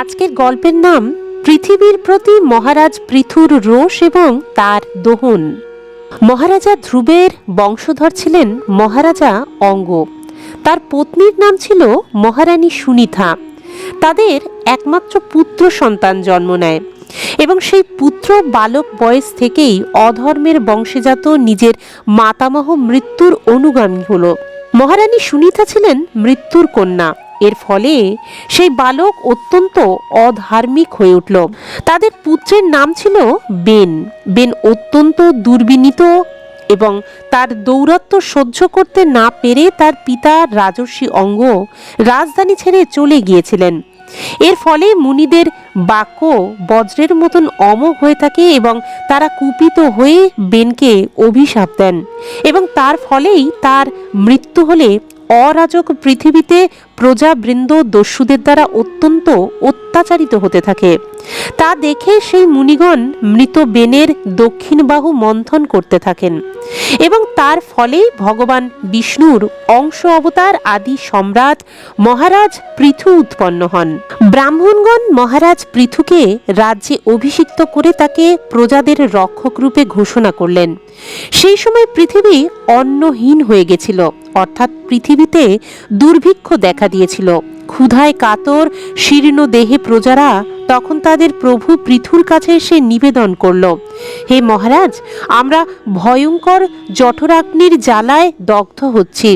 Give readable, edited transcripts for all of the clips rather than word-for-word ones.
আজকের গল্পের নাম পৃথিবীর প্রতি মহারাজ পৃথুর রোষ এবং তার দহন। মহারাজা ধ্রুবের বংশধর ছিলেন মহারাজা অঙ্গ। তার পত্নীর নাম ছিল মহারানী সুনিথা। তাদের একমাত্র পুত্র সন্তান জন্ম নেয় এবং সেই পুত্র বালক বয়স থেকেই অধর্মের বংশেজাত নিজের মাতামহ মৃত্যুর অনুগামী হল। মহারানী সুনিথা ছিলেন মৃত্যুর কন্যা। এর ফলে সেই বালক অত্যন্ত অধার্মিক হয়ে উঠল। তাদের পুত্রের নাম ছিল বেন। বেন অত্যন্ত দুর্বিনীত এবং তার দৌরত্ব সহ্য করতে না পেরে তার পিতা রাজর্ষি অঙ্গ রাজধানী ছেড়ে চলে গিয়েছিলেন। এর ফলে মুনিদের বাক্য বজ্রের মতন অমোঘ হয়ে থাকে এবং তারা কুপিত হয়ে বেনকে অভিশাপ দেন এবং তার ফলেই তার মৃত্যু হলে অরাজক পৃথিবীতে প্রজাবৃন্দ দস্যুদের দ্বারা অত্যন্ত অত্যাচারিত হতে থাকে। তা দেখে সেই মুনিগণ মৃত বেনের দক্ষিণ বাহু মন্থন করতে থাকেন এবং তার ফলেই ভগবান বিষ্ণুর অংশ অবতার আদি সম্রাট মহারাজ পৃথু উৎপন্ন হন। ব্রাহ্মণগণ মহারাজ পৃথুকে রাজ্যে অভিষিক্ত করে তাকে প্রজাদের রক্ষক রূপে ঘোষণা করলেন। সেই সময় পৃথিবী অন্নহীন হয়ে গেছিল, অর্থাৎ পৃথিবীতে দুর্ভিক্ষ দেখা দিয়েছিল। ক্ষুধায় কাতর শীর্ণ দেহে প্রজারা তখন তাদের প্রভু পৃথুর কাছে এসে নিবেদন করল, হে মহারাজ, আমরা ভয়ঙ্কর জঠরাগ্নির জ্বালায় দগ্ধ হচ্ছি।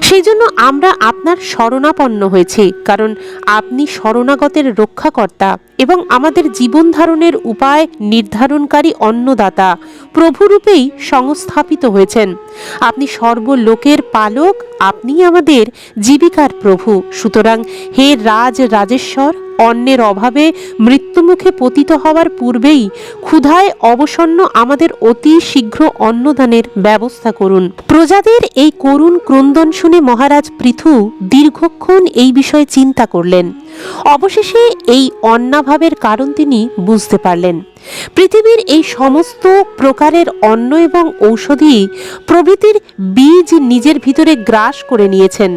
সেই জন্য আমরা আপনার শরণাপন্ন হয়েছি, কারণ আপনি শরণাগতের রক্ষাকর্তা এবং আমাদের জীবন ধারণের উপায় নির্ধারণকারী অন্নদাতা প্রভুরূপেই সংস্থাপিত হয়েছেন। আপনি সর্বলোকের পালক, আপনি আমাদের জীবিকার প্রভু। সুতরাং হে রাজেশ্বর, অন্নের অভাবে মৃত্যুমুখে পতিত হওয়ার পূর্বেই ক্ষুধায় অবসন্ন আমাদের অতি শীঘ্র অন্নদানের ব্যবস্থা করুন। প্রজাদের এই করুণ ক্রন্দন শুনে মহারাজ পৃথু দীর্ঘক্ষণ এই বিষয়ে চিন্তা করলেন। অবশেষে এই অন্নাভাবের কারণ তিনি বুঝতে পারলেন। পৃথিবীর এই সমস্ত প্রকারের অন্ন এবং ঔষধি প্রভৃতির বীজ নিজের ভিতরে গ্রাস করে নিয়েছেন।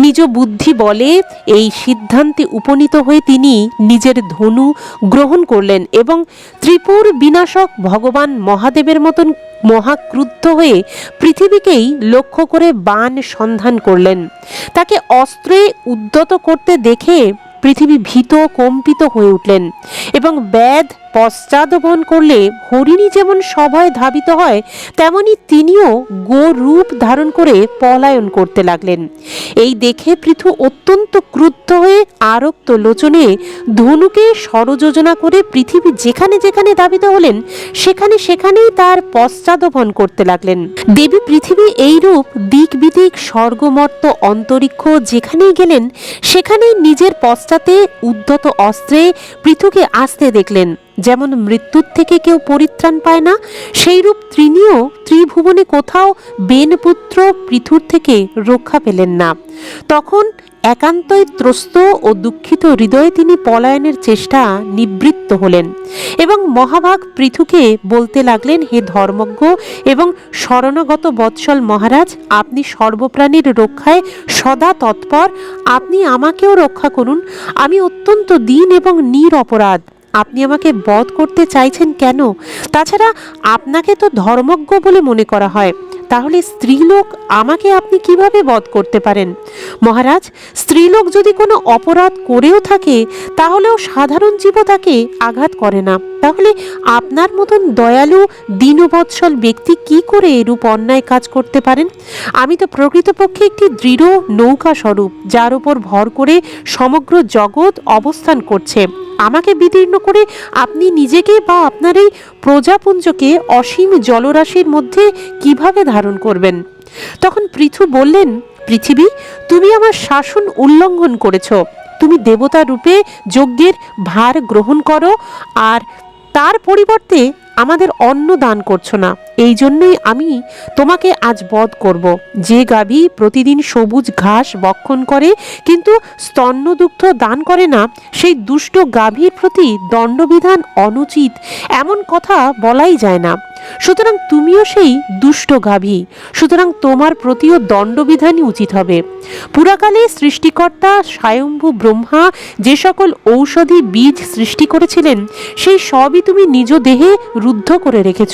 নিজ বুদ্ধি বলে এই সিদ্ধান্তে উপনীত হয়ে তিনি নিজের ধনু গ্রহণ করলেন এবং ত্রিপুর বিনাশক ভগবান মহাদেবের মতন মহাক্রুদ্ধ হয়ে পৃথিবীকেই লক্ষ্য করে বাণ সন্ধান করলেন। তাকে অস্ত্রে উদ্যত করতে দেখে পৃথিবী ভীত কম্পিত হয়ে উঠলেন এবং ব্যাধ পশ্চাদপন করলে হরিণী যেমন সভয়ে ধাবিত হয়, তেমনি তিনিও গো রূপ ধারণ করে পলায়ন করতে লাগলেন। এই দেখে পৃথু অত্যন্ত ক্রুদ্ধ হয়ে আরক্ত লোচনে ধনুকে ষড়যোজনা করে পৃথিবী যেখানে যেখানে ধাবিত হলেন সেখানে সেখানেই তার পশ্চাদপন করতে লাগলেন। দেবী পৃথিবী এই রূপ দিক বিদিক স্বর্গমর্ত অন্তরিক্ষ যেখানেই গেলেন সেখানেই নিজের পশ্চাতে উদ্ধত অস্ত্রে পৃথুকে আসতে দেখলেন। যেমন মৃত্যুর থেকে কেউ পরিত্রাণ পায় না, সেইরূপ তিনিও ত্রিভুবনে কোথাও বেনপুত্র পৃথুর থেকে রক্ষা পেলেন না। তখন একান্তই ত্রস্ত ও দুঃখিত হৃদয়ে তিনি পলায়নের চেষ্টা নিবৃত্ত হলেন এবং মহাভাগ পৃথুকে বলতে লাগলেন, হে ধর্মজ্ঞ এবং শরণাগত বৎসল মহারাজ, আপনি সর্বপ্রাণীর রক্ষায় সদা তৎপর, আপনি আমাকেও রক্ষা করুন। আমি অত্যন্ত দীন এবং নিরপরাধ। আপনি আমাকে বধ করতে চাইছেন কেন? তাছাড়া আপনাকে তো ধর্মজ্ঞ বলে মনে করা হয়, তাহলে স্ত্রীলোক আমাকে আপনি কিভাবে বধ করতে পারেন? মহারাজ, স্ত্রীলোক যদি কোনো অপরাধ করেও থাকে তাহলেও সাধারণ জীব তাকে আঘাত করে না। তাহলে আপনার মতন দয়ালু দীনবৎসল ব্যক্তি কি করে এরূপ অন্যায় কাজ করতে পারেন? আমি তো প্রকৃতপক্ষে একটি দৃঢ় নৌকা স্বরূপ, যার উপর ভর করে সমগ্র জগৎ অবস্থান করছে। আমাকে বিদীর্ণ করে আপনি নিজেকে বা আপনার এই প্রজাপুঞ্জকে অসীম জলরাশির মধ্যে কিভাবে ধারণ করবেন? তখন পৃথু বললেন, পৃথিবী, তুমি আমার শাসন উল্লঙ্ঘন করেছ। তুমি দেবতা রূপে যজ্ঞের ভার গ্রহণ করো আর তার পরিবর্তে আমাদের অন্ন দান করছো না। এই জন্যই আমি তোমাকে আজ বধ করব। যে গাভী প্রতিদিন সবুজ ঘাস ভক্ষণ করে কিন্তু স্তন্যদুগ্ধ দান করে না, সেই দুষ্ট গাভীর প্রতি দণ্ডবিধান অনুচিত, এমন কথা বলাই যায় না। সুতরাং তুমিও সেই দুষ্ট গাভী, সুতরাং তোমার প্রতিও দণ্ডবিধানই উচিত হবে। পুরাকালে সৃষ্টিকর্তা স্বয়ম্ভু ব্রহ্মা যে সকল ঔষধি বীজ সৃষ্টি করেছিলেন, সেই সবই তুমি নিজ দেহে রুদ্ধ করে রেখেছ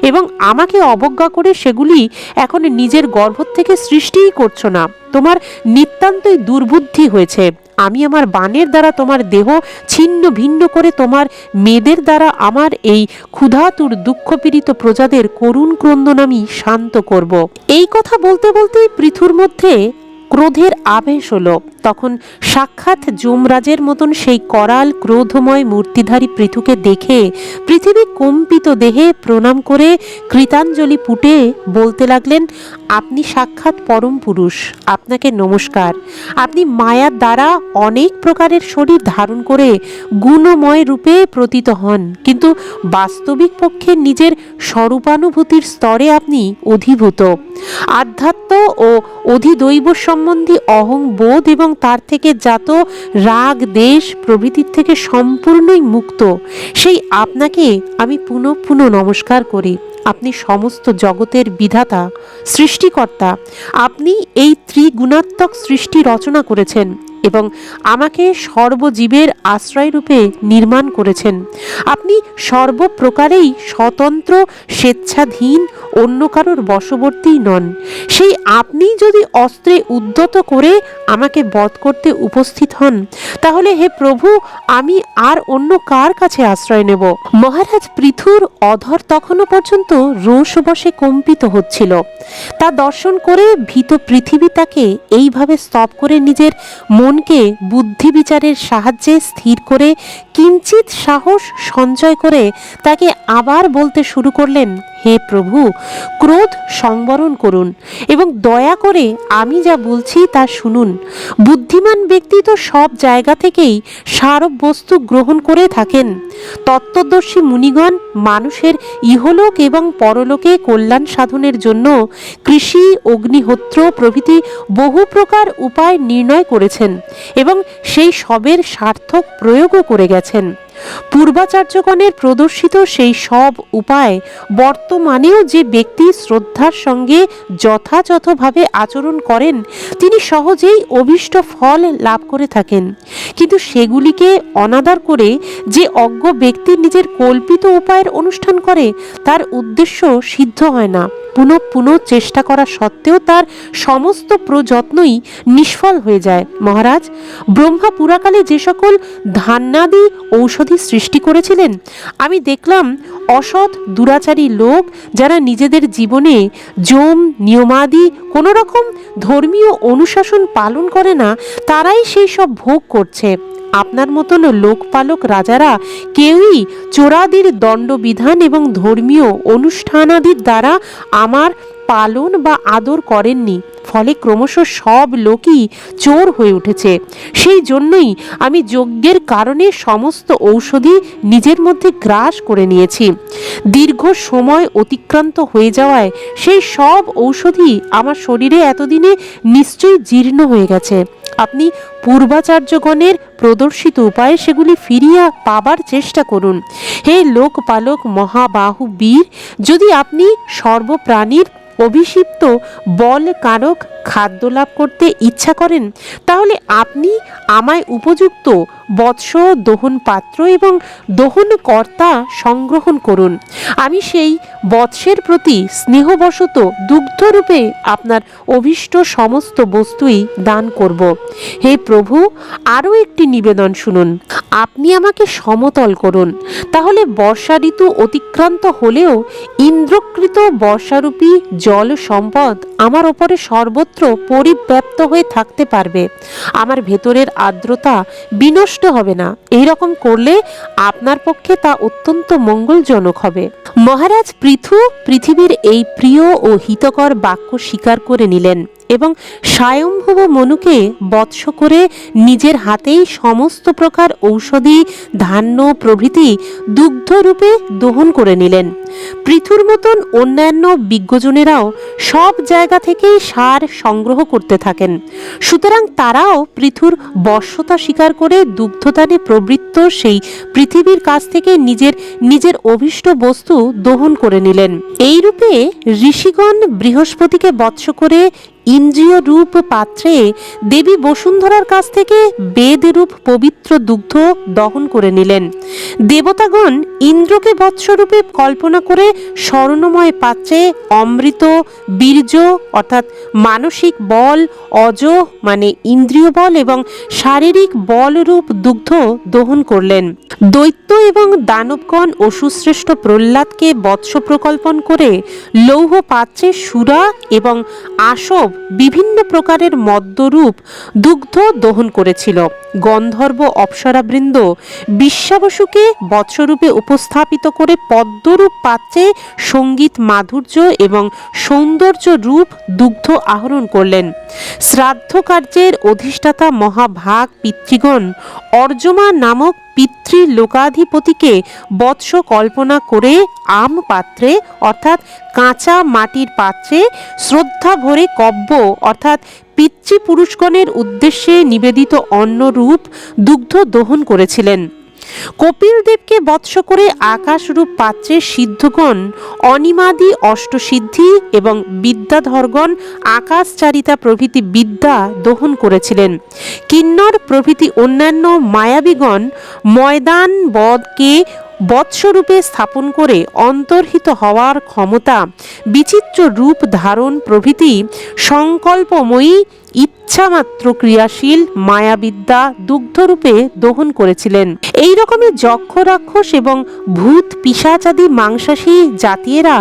এবং আমাকে অবজ্ঞা করে সেগুলি এখন নিজের গর্ভ থেকে সৃষ্টিই করছো না। তোমার নিতান্তই দুর্বুদ্ধি হয়েছে। আমি আমার বাণের দ্বারা তোমার দেহ ছিন্ন ভিন্ন করে তোমার মেয়েদের দ্বারা আমার এই ক্ষুধাতুর দুঃখপীড়িত প্রজাদের করুণ ক্রন্দন আমি শান্ত করব। এই কথা বলতে বলতেই পৃথুর মধ্যে ক্রোধের আবেশ হলো। তখন সাক্ষাৎ যমরাজের মতন সেই করাল ক্রোধময় মূর্তিধারী পৃথুকে দেখে পৃথিবী কম্পিত দেহে প্রণাম করে কৃতাঞ্জলি পুটে বলতে লাগলেন, আপনি সাক্ষাৎ পরম পুরুষ, আপনাকে নমস্কার। আপনি মায়ার দ্বারা অনেক প্রকারের শরীর ধারণ করে গুণময় রূপে প্রতীত হন, কিন্তু বাস্তবিক পক্ষে নিজের স্বরূপানুভূতির স্তরে আপনি অধিভূত। আধ্যাত্ম ও অধিদৈব সম্বন্ধী অহংবোধ এবং তার থেকে জাত রাগ দেশ প্রভৃতির থেকে সম্পূর্ণই মুক্ত সেই আপনাকে আমি পুনঃ পুনঃ নমস্কার করি। আপনি সমস্ত জগতের বিধাতা, সৃষ্টিকর্তা। আপনি এই ত্রিগুণাত্মক সৃষ্টি রচনা করেছেন এবং আমাকে সর্বজীবের আশ্রয় রূপে নির্মাণ করেছেন। আপনি সর্বপ্রকারেই স্বতন্ত্র, স্বেচ্ছাধীন, অন্য কারোর বশবর্তী নন। সেই আপনি যদি অস্ত্রে উদ্যত করে আমাকে বধ করতে উপস্থিত হন, তাহলে হে প্রভু, আমি আর অন্য কার কাছে আশ্রয় নেব? মহারাজ পৃথুর অধর তখনও পর্যন্ত রোষবশে কম্পিত হচ্ছিল। তা দর্শন করে ভীত পৃথিবী তাকে এইভাবে স্তব করে নিজের মনকে বুদ্ধি বিচারের সাহায্যে স্থির করে কিঞ্চিত সাহস সঞ্চয় করে তাকে আবার বলতে শুরু করলেন, হে প্রভু, ক্রোধ সংবরণ করুন এবং দয়া করে আমি যা বলছি তা শুনুন। বুদ্ধিমান ব্যক্তি তো সব জায়গা থেকেই সারব বস্তু গ্রহণ করে থাকেন। তত্ত্বদর্শী মুনিগণ মানুষের ইহলোক এবং পরলোকে কল্যাণ সাধনের জন্য কৃষি, অগ্নিহোত্র প্রভৃতি বহু প্রকার উপায় নির্ণয় করেছেন এবং সেই সবের সার্থক প্রয়োগও করে গেছেন। পূর্বাচার্যগণের প্রদর্শিত সেই সব উপায় বর্তমানেও যে ব্যক্তি শ্রদ্ধার সঙ্গে যথাযথভাবে আচরণ করেন, তিনি সহজেই অভীষ্ট ফল লাভ করে থাকেন। কিন্তু সেগুলিকে অনাদর করে যে অজ্ঞ ব্যক্তি নিজের কল্পিত উপায়ের অনুষ্ঠান করে, তার উদ্দেশ্য সিদ্ধ হয় না। পুনঃ পুনঃ চেষ্টা করা সত্ত্বেও তার সমস্ত প্রযত্নই নিষ্ফল হয়ে যায়। মহারাজ, ব্রহ্মা পুরাকালে যে সকল ধান্যাদি ঔষধি সৃষ্টি করেছিলেন, আমি দেখলাম অসৎ দুরাচারী লোক যারা নিজেদের জীবনে যম নিয়মাদি কোনো রকম ধর্মীয় অনুশাসন পালন করে না, তারাই সেই সব ভোগ করছে। আপনার মতন লোকপালক রাজারা কেউই চোরাদির দণ্ডবিধান এবং ধর্মীয় অনুষ্ঠানাদির দ্বারা আমার পালন বা আদর করেননি। ফলে ক্রমশ সব লোকই চোর হয়ে উঠেছে। সেই জন্যই আমি যজ্ঞের কারণে সমস্ত ঔষধি নিজের মধ্যে গ্রাস করে নিয়েছি। দীর্ঘ সময় অতিক্রান্ত হয়ে যাওয়ায় সেই সব ঔষধি আমার শরীরে এতদিনে নিশ্চয়ই জীর্ণ হয়ে গেছে। আপনি পূর্বাচার্যগণের প্রদর্শিত উপায়ে সেগুলি ফিরিয়া পাবার চেষ্টা করুন। হে লোকপালক মহাবাহু বীর, যদি আপনি সর্বপ্রাণীর অভিষিপ্ত বল কারক খাদ্য লাভ করতে ইচ্ছা করেন, তাহলে আপনি আমায় উপযুক্ত বৎস, দহন পাত্র এবং দহন কর্তা সংগ্রহণ করুন। আমি সেই বৎসের প্রতি স্নেহবশত দুগ্ধরূপে আপনার অভীষ্ট সমস্ত বস্তুই দান করব। হে প্রভু, আরও একটি নিবেদন শুনুন। আপনি আমাকে সমতল করুন, তাহলে বর্ষা ঋতু অতিক্রান্ত হলেও ইন্দ্রকৃত বর্ষারূপী জল সম্পদ আমার ওপরে সর্বত্র পরিব্যাপ্ত হয়ে থাকতে পারবে। আমার ভেতরের আর্দ্রতা বিনষ্ট হবে না। এই রকম করলে আপনার পক্ষে তা অত্যন্ত মঙ্গলজনক হবে। মহারাজ পৃথু পৃথিবীর এই প্রিয় ও হিতকর বাক্য স্বীকার করে নিলেন এবং স্বয়ম্ভুব মনুকে বৎস করে নিজের হাতেই সমস্ত প্রকার ঔষধি, ধান্য প্রভৃতি দুগ্ধরূপে দহন করে নিলেন। পৃথুর মতন অন্যান্য বিজ্ঞজনেরাও সব জায়গা থেকেই সার সংগ্রহ করতে থাকেন। সুতরাং তারাও পৃথুর বশ্যতা স্বীকার করে দুগ্ধদানে প্রবৃত্ত সেই পৃথিবীর কাছ থেকে নিজের নিজের অভীষ্ট বস্তু দহন করে নিলেন। এই রূপে ঋষিগণ বৃহস্পতিকে বৎস করে ইন্দ্রিয় রূপ পাত্রে দেবী বসুন্ধরার কাছ থেকে বেদ রূপ পবিত্র দুগ্ধ দহন করে নিলেন। দেবতাগণ ইন্দ্রকে বৎসরূপে কল্পনা করে স্বর্ণময় পাত্রে অমৃত, বীর্য অর্থাৎ মানসিক বল, অজ মানে ইন্দ্রিয় বল এবং শারীরিক বলরূপ দুগ্ধ দহন করলেন। দৈত্য এবং দানবগণ অসুশ্রেষ্ঠ প্রহ্লাদকে বৎস প্রকল্পন করে লৌহ পাত্রে সুরা এবং আসব বিভিন্ন প্রকারের মদ্যরূপ দুগ্ধ দহন করেছিল। গন্ধর্ব অপ্সরাবৃন্দ বিশ্বাবসুকে বৎসরূপে উপস্থাপিত করে পদ্মরূপ পাত্রে সঙ্গীত মাধুর্য এবং সৌন্দর্য রূপ দুগ্ধ আহরণ করলেন। শ্রাদ্ধ কার্যের অধিষ্ঠাতা মহাভাগ পিতৃগণ অর্জমা নামক পিতৃলোকাধিপতিকে বৎস কল্পনা করে আম পাত্রে অর্থাৎ কাঁচা মাটির পাত্রে শ্রদ্ধা ভরে কব্য অর্থাৎ পিতৃপুরুষগণের উদ্দেশ্যে নিবেদিত অন্নরূপ দুগ্ধ দহন করেছিলেন। কপিল দেবকে বৎস করে আকাশরূপ পাত্রে সিদ্ধগণ অনিমাদি অষ্টসিদ্ধি এবং বিদ্যাধরগণ আকাশচারিতা প্রভৃতি বিদ্যা দহন করেছিলেন। কিন্নর প্রভৃতি অন্যান্য মায়াবীগণ ময়দান বধকে বৎসরূপে স্থাপন করে অন্তর্হিত হওয়ার ক্ষমতা, বিচিত্র রূপ ধারণ প্রভৃতি সংকল্পময়ী ইচ্ছামাত্র ক্রিয়াশীল মায়াবিদ্যা দুগ্ধরূপে দহন করেছিলেন। এই রকমই যক্ষ রাক্ষস এবং ভূত পিশাচাদি মাংসাশী জাতীয়রা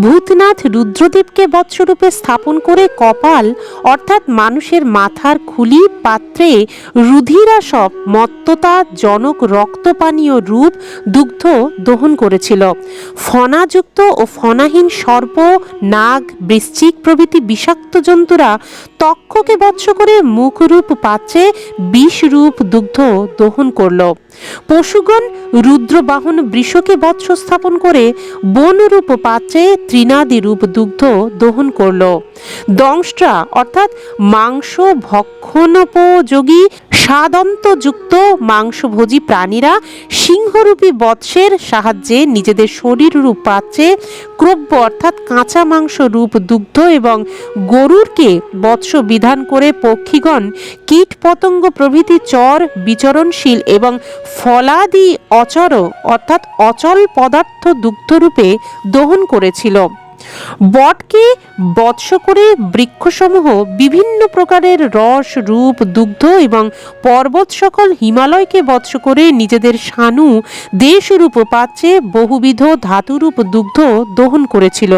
ভূতনাথ রুদ্রদেবকে বৎসরূপে স্থাপন করে কপাল অর্থাৎ মানুষের মাথার খুলি পাত্রে রুধিরাসব মত্ততা জনক রক্তপানীয় রূপ দুগ্ধ দহন করেছিল। ফণাযুক্ত ও ফণাহীন সর্প, নাগ, বৃশ্চিক প্রভৃতি বিষাক্ত জন্তুরা তক্ষকে বৎস করে মুখরূপ পাত্রে বিষরূপ দুগ্ধ দহন করল। পশুগণ রুদ্রবাহন বৃষকে বৎস স্থাপন করে বনরূপ পাত্রে তৃণাদি রূপ দুগ্ধ দহন করল। দংষ্ট্রা অর্থাৎ মাংস ভক্ষণোপযোগী স্বাদন্তযুক্ত মাংসভোজী প্রাণীরা সিংহরূপী বৎসের সাহায্যে নিজেদের শরীর রূপ পাত্রে ক্রব্য অর্থাৎ কাঁচা মাংস রূপ দুগ্ধ এবং গরুরকে বৎস বিধান করে পক্ষীগণ কীট পতঙ্গ প্রভৃতি চর বিচরণশীল এবং ফলাদি অচর অর্থাৎ অচল পদার্থ দুগ্ধরূপে দহন করেছিল। বটকে বৎস করে বৃক্ষসমূহ বিভিন্ন প্রকারের রস রূপ দুগ্ধ এবং পর্বত সকল হিমালয়কে বৎস করে নিজেদের শানু দেশরূপ পাত্রে বহুবিধ ধাতুরূপ দুগ্ধ দহন করেছিল।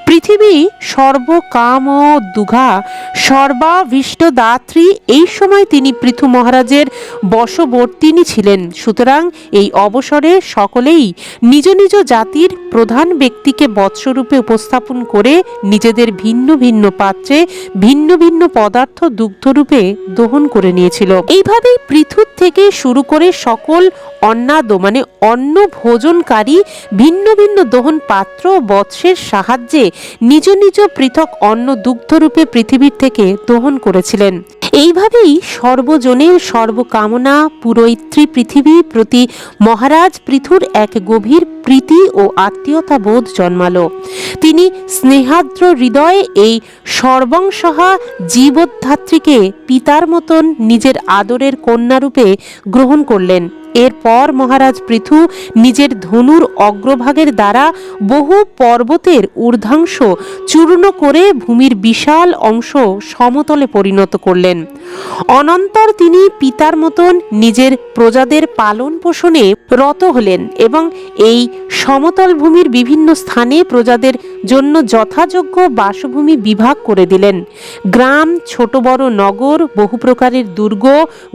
পৃথিবী সর্বকাম দুঘা সর্বাভীষ্ট দাত্রী, এই সময় তিনি পৃথু মহারাজের বশবর্তিনী ছিলেন। সুতরাং এই অবসরে সকলেই নিজ নিজ জাতির প্রধান ব্যক্তিকে বৎসরূপে উপস্থাপন করে নিজেদের ভিন্ন ভিন্ন পাত্রে ভিন্ন ভিন্ন পদার্থ দুগ্ধরূপে দহন করে নিয়েছিল। এইভাবেই পৃথুর থেকে শুরু করে সকল অন্নাদ মানে অন্ন ভোজনকারী ভিন্ন ভিন্ন দহন পাত্র বৎসের সাহায্যে নিজ নিজ পৃথক অন্ন দুগ্ধরূপে পৃথিবীর থেকে দহন করেছিলেন। এইভাবেই সর্বজনের সর্বকামনা পুরোহিত্রী পৃথিবী প্রতি মহারাজ পৃথুর এক গভীর প্রীতি ও আত্মীয়তা বোধ জন্মালো। তিনি স্নেহাদ্র হৃদয়ে এই সর্বংসহা জীবধাত্রীকে পিতার মতন নিজের আদরের কন্যারূপে গ্রহণ করলেন। এরপর মহারাজ পৃথু নিজের ধনুর অগ্রভাগের দ্বারা বহু পর্বতের ঊর্ধ্বাংশ চূর্ণ করে ভূমির বিশাল অংশ সমতলে পরিণত করলেন। অনন্তর তিনি পিতার মতন নিজের প্রজাদের পালন পোষণে রত হলেন এবং এই সমতল ভূমির বিভিন্ন স্থানে প্রজাদের জন্য যথাযোগ্য বাসভূমি বিভাগ করে দিলেন। গ্রাম, ছোট বড় নগর, বহু প্রকারের দুর্গ,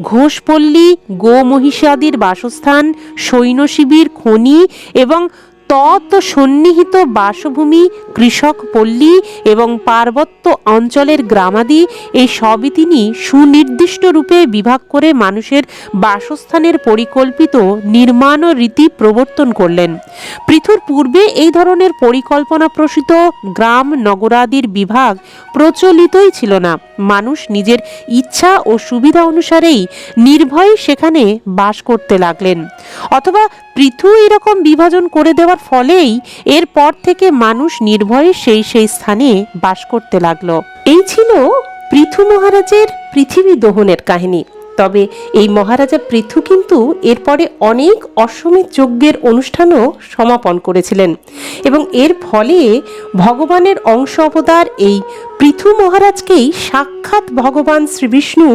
ঘোষপল্লী, গো মহিষাদির বাসস্থান, সৈন্য শিবির, খনি এবং তৎসন্নিহিত বাসভূমি, কৃষক পল্লী এবং পার্বত্য অঞ্চলের গ্রামাদি এই সবই তিনি সুনির্দিষ্ট রূপে বিভাগ করে মানুষের বাসস্থানের পরিকল্পিত নির্মাণ রীতি প্রবর্তন করলেন। পৃথুর পূর্বে এই ধরনের পরিকল্পনা প্রসূত গ্রাম নগরাদির বিভাগ প্রচলিতই ছিল না। মানুষ নিজের ইচ্ছা ও সুবিধা অনুসারেই নির্ভয়ে সেখানে বাস করতে লাগলেন। অথবা পৃথু এরকম বিভাজন করে দেওয়ার যার ফলেই এরপর থেকে মানুষ নির্ভয়ে সেই সেই স্থানে বাস করতে লাগলো। এই ছিল পৃথু মহারাজের পৃথিবী দহনের কাহিনী। তবে এই মহারাজা পৃথু কিন্তু এরপরে অনেক অশ্বমেধ যজ্ঞের অনুষ্ঠানও সমাপন করেছিলেন এবং এর ফলে ভগবানের অংশ অবতার এই পৃথু মহারাজকেই সাক্ষাৎ ভগবান শ্রীবিষ্ণু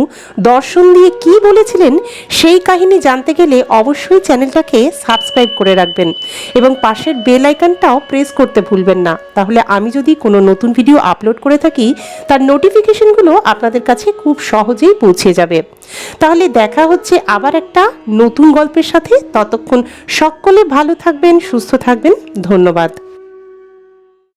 দর্শন দিয়ে কি বলেছিলেন সেই কাহিনী জানতে গেলে অবশ্যই চ্যানেলটাকে সাবস্ক্রাইব করে রাখবেন এবং পাশের বেল আইকনটাও প্রেস করতে ভুলবেন না। তাহলে আমি যদি কোনো নতুন ভিডিও আপলোড করে থাকি তার নোটিফিকেশনগুলো আপনাদের কাছে খুব সহজেই পৌঁছে যাবে। তাহলে দেখা হচ্ছে আবার একটা নতুন গল্পের সাথে। ততক্ষণ সকলে ভালো থাকবেন, সুস্থ থাকবেন। ধন্যবাদ।